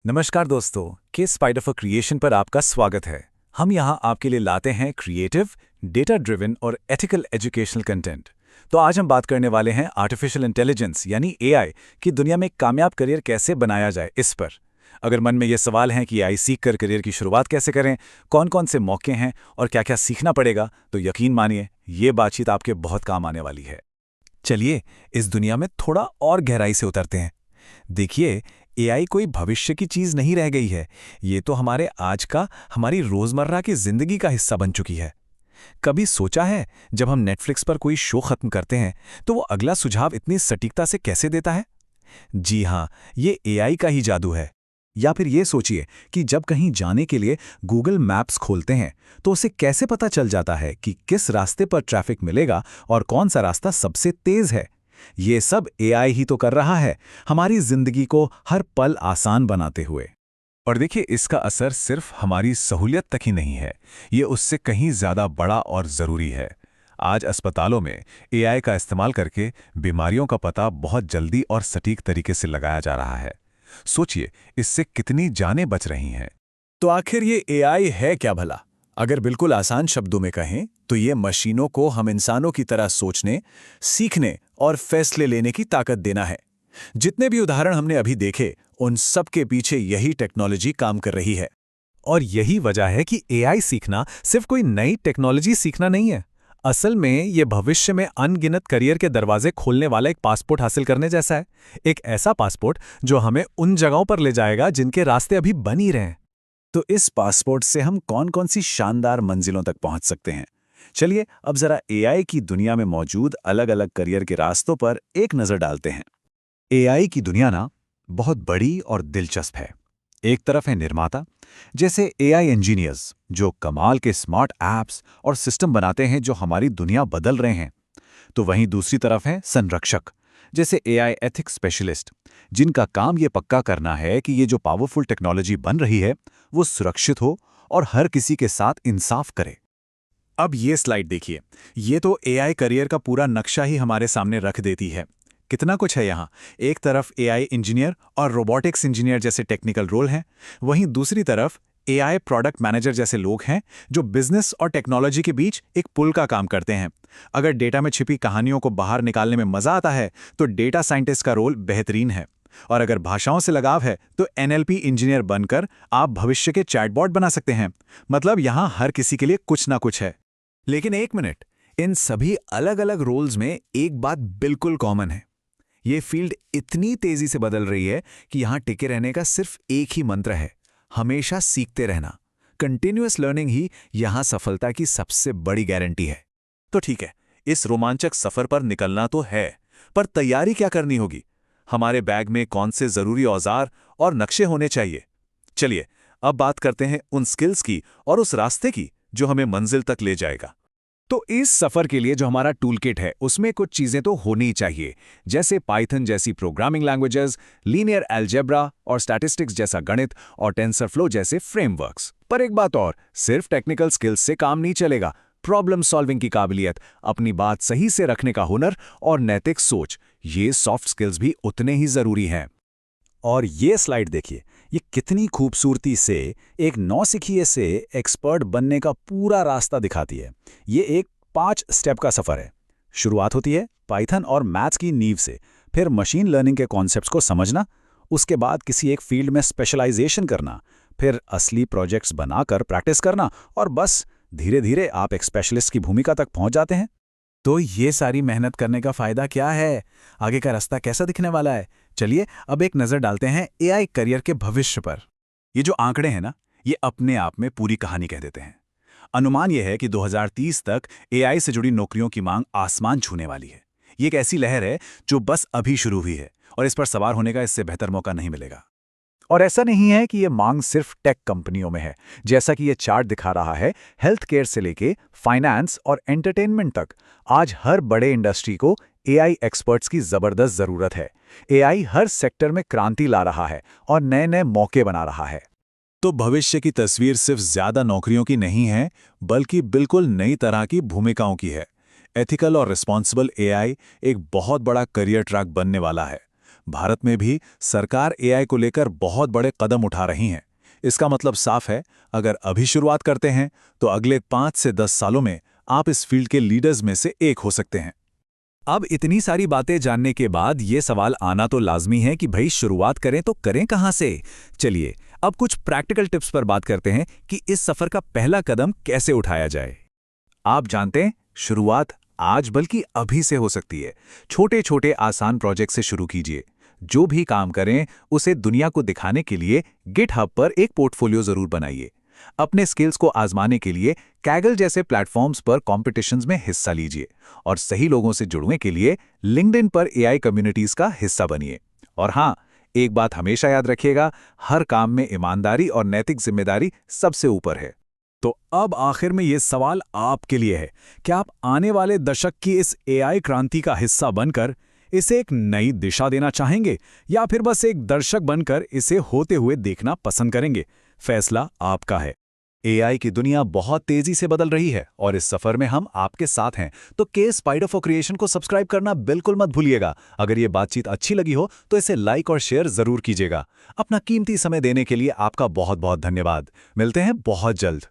नमस्कार दोस्तों, के स्पाइडर फॉर क्रिएशन पर आपका स्वागत है। हम यहाँ आपके लिए लाते हैं क्रिएटिव, डेटा ड्रिवन और एथिकल एजुकेशनल कंटेंट। तो आज हम बात करने वाले हैं आर्टिफिशियल इंटेलिजेंस यानी एआई की दुनिया में एक कामयाब करियर कैसे बनाया जाए इस पर। अगर मन में ये सवाल है कि एआई सीख कर करियर की शुरुआत कैसे करें, कौन कौन से मौके हैं और क्या क्या सीखना पड़ेगा, तो यकीन मानिए ये बातचीत आपके बहुत काम आने वाली है। चलिए इस दुनिया में थोड़ा और गहराई से उतरते हैं। देखिए, एआई कोई भविष्य की चीज नहीं रह गई है। ये तो हमारे आज का, हमारी रोजमर्रा की जिंदगी का हिस्सा बन चुकी है। कभी सोचा है जब हम नेटफ्लिक्स पर कोई शो खत्म करते हैं तो वो अगला सुझाव इतनी सटीकता से कैसे देता है? जी हाँ, ये एआई का ही जादू है। या फिर ये सोचिए कि जब कहीं जाने के लिए गूगल मैप्स खोलते हैं तो उसे कैसे पता चल जाता है कि किस रास्ते पर ट्रैफिक मिलेगा और कौन सा रास्ता सबसे तेज है। ये सब एआई ही तो कर रहा है, हमारी जिंदगी को हर पल आसान बनाते हुए। और देखिए, इसका असर सिर्फ हमारी सहूलियत तक ही नहीं है, ये उससे कहीं ज्यादा बड़ा और जरूरी है। आज अस्पतालों में एआई का इस्तेमाल करके बीमारियों का पता बहुत जल्दी और सटीक तरीके से लगाया जा रहा है। सोचिए, इससे कितनी जानें बच रही हैं। तो आखिर ये एआई है क्या भला? अगर बिल्कुल आसान शब्दों में कहें तो ये मशीनों को हम इंसानों की तरह सोचने, सीखने और फैसले लेने की ताकत देना है। जितने भी उदाहरण हमने अभी देखे, उन सब के पीछे यही टेक्नोलॉजी काम कर रही है। और यही वजह है कि एआई सीखना सिर्फ कोई नई टेक्नोलॉजी सीखना नहीं है। असल में ये भविष्य में अनगिनत करियर के दरवाजे खोलने वाला एक पासपोर्ट हासिल करने जैसा है। एक ऐसा पासपोर्ट जो हमें उन जगहों पर ले जाएगा जिनके रास्ते अभी बन ही रहे हैं। तो इस पासपोर्ट से हम कौन कौन सी शानदार मंजिलों तक पहुंच सकते हैं? चलिए अब जरा एआई की दुनिया में मौजूद अलग अलग करियर के रास्तों पर एक नजर डालते हैं। एआई की दुनिया ना बहुत बड़ी और दिलचस्प है। एक तरफ है निर्माता, जैसे एआई इंजीनियर्स जो कमाल के स्मार्ट ऐप्स और सिस्टम बनाते हैं जो हमारी दुनिया बदल रहे हैं। तो वहीं दूसरी तरफ है संरक्षक, जैसे एआई एथिक्स स्पेशलिस्ट, जिनका काम ये पक्का करना है कि ये जो पावरफुल टेक्नोलॉजी बन रही है वो सुरक्षित हो और हर किसी के साथ इंसाफ करे। अब ये स्लाइड देखिए, ये तो एआई करियर का पूरा नक्शा ही हमारे सामने रख देती है। कितना कुछ है यहाँ। एक तरफ एआई इंजीनियर और रोबोटिक्स इंजीनियर जैसे टेक्निकल रोल हैं, वहीं दूसरी तरफ एआई प्रोडक्ट मैनेजर जैसे लोग हैं जो बिजनेस और टेक्नोलॉजी के बीच एक पुल का काम करते हैं। अगर डेटा में छिपी कहानियों को बाहर निकालने में मजा आता है तो डेटा साइंटिस्ट का रोल बेहतरीन है। और अगर भाषाओं से लगाव है तो एनएलपी इंजीनियर बनकर आप भविष्य के चैटबॉट बना सकते हैं। मतलब यहाँ हर किसी के लिए कुछ ना कुछ है। लेकिन एक मिनट, इन सभी अलग अलग रोल्स में एक बात बिल्कुल कॉमन है। ये फील्ड इतनी तेजी से बदल रही है कि यहाँ टिके रहने का सिर्फ एक ही मंत्र है, हमेशा सीखते रहना। कंटिन्यूअस लर्निंग ही यहाँ सफलता की सबसे बड़ी गारंटी है। तो ठीक है, इस रोमांचक सफर पर निकलना तो है, पर तैयारी क्या करनी होगी? हमारे बैग में कौन से जरूरी औजार और नक्शे होने चाहिए? चलिए अब बात करते हैं उन स्किल्स की और उस रास्ते की जो हमें मंजिल तक ले जाएगा। तो इस सफर के लिए जो हमारा टूलकिट है उसमें कुछ चीजें तो होनी ही चाहिए, जैसे पाइथन जैसी प्रोग्रामिंग लैंग्वेजेस, लीनियर अलजेब्रा और स्टैटिस्टिक्स जैसा गणित और टेंसरफ्लो जैसे फ्रेमवर्क्स। पर एक बात और, सिर्फ टेक्निकल स्किल्स से काम नहीं चलेगा। प्रॉब्लम सॉल्विंग की काबिलियत, अपनी बात सही से रखने का हुनर और नैतिक सोच, ये सॉफ्ट स्किल्स भी उतने ही जरूरी हैं। और ये स्लाइड देखिए, ये कितनी खूबसूरती से एक नौसिखिए से एक्सपर्ट बनने का पूरा रास्ता दिखाती है। ये एक 5 स्टेप का सफर है। शुरुआत होती है पाइथन और मैथ्स की नींव से, फिर मशीन लर्निंग के कॉन्सेप्ट्स को समझना, उसके बाद किसी एक फील्ड में स्पेशलाइजेशन करना, फिर असली प्रोजेक्ट्स बनाकर प्रैक्टिस करना, और बस धीरे धीरे आप एक स्पेशलिस्ट की भूमिका तक पहुंच जाते हैं। तो ये सारी मेहनत करने का फायदा क्या है? आगे का रास्ता कैसा दिखने वाला है? चलिए अब एक नजर डालते हैं एआई करियर के भविष्य पर। ये जो आंकड़े हैं ना, ये अपने आप में पूरी कहानी कह देते हैं। अनुमान यह है कि 2030 तक एआई से जुड़ी नौकरियों की मांग आसमान छूने वाली है। ये एक ऐसी लहर है जो बस अभी शुरू हुई है और इस पर सवार होने का इससे बेहतर मौका नहीं मिलेगा। और ऐसा नहीं है कि ये मांग सिर्फ टेक कंपनियों में है। जैसा कि ये चार्ट दिखा रहा है, हेल्थ केयर से लेके फाइनेंस और एंटरटेनमेंट तक आज हर बड़े इंडस्ट्री को एआई एक्सपर्ट्स की जबरदस्त जरूरत है। एआई हर सेक्टर में क्रांति ला रहा है और नए नए मौके बना रहा है। तो भविष्य की तस्वीर सिर्फ ज्यादा नौकरियों की नहीं है, बल्कि बिल्कुल नई तरह की भूमिकाओं की है। एथिकल और रिस्पॉन्सिबल एआई एक बहुत बड़ा करियर ट्रैक बनने वाला है। भारत में भी सरकार एआई को लेकर बहुत बड़े कदम उठा रही है। इसका मतलब साफ है, अगर अभी शुरुआत करते हैं तो अगले 5 से 10 सालों में आप इस फील्ड के लीडर्स में से एक हो सकते हैं। अब इतनी सारी बातें जानने के बाद ये सवाल आना तो लाजमी है कि भाई शुरुआत करें तो करें कहां से। चलिए अब कुछ प्रैक्टिकल टिप्स पर बात करते हैं कि इस सफर का पहला कदम कैसे उठाया जाए। आप जानते हैं, शुरुआत आज बल्कि अभी से हो सकती है। छोटे छोटे आसान प्रोजेक्ट से शुरू कीजिए। जो भी काम करें उसे दुनिया को दिखाने के लिए गिटहब पर एक पोर्टफोलियो जरूर बनाइए। अपने स्किल्स को आजमाने के लिए कैगल जैसे प्लेटफॉर्म्स पर कॉम्पिटिशन्स में हिस्सा लीजिए और सही लोगों से जुड़ने के लिए लिंक्डइन पर एआई कम्युनिटीज का हिस्सा बनिए। और हाँ, एक बात हमेशा याद रखिएगा, हर काम में ईमानदारी और नैतिक जिम्मेदारी सबसे ऊपर है। तो अब आखिर में ये सवाल आपके लिए है, क्या आप आने वाले दशक की इस एआई क्रांति का हिस्सा बनकर इसे एक नई दिशा देना चाहेंगे या फिर बस एक दर्शक बनकर इसे होते हुए देखना पसंद करेंगे? फैसला आपका है। एआई की दुनिया बहुत तेजी से बदल रही है और इस सफर में हम आपके साथ हैं। तो के स्पाइडर फॉर क्रिएशन को सब्सक्राइब करना बिल्कुल मत भूलिएगा। अगर ये बातचीत अच्छी लगी हो तो इसे लाइक और शेयर जरूर कीजिएगा। अपना कीमती समय देने के लिए आपका बहुत बहुत धन्यवाद। मिलते हैं बहुत जल्द।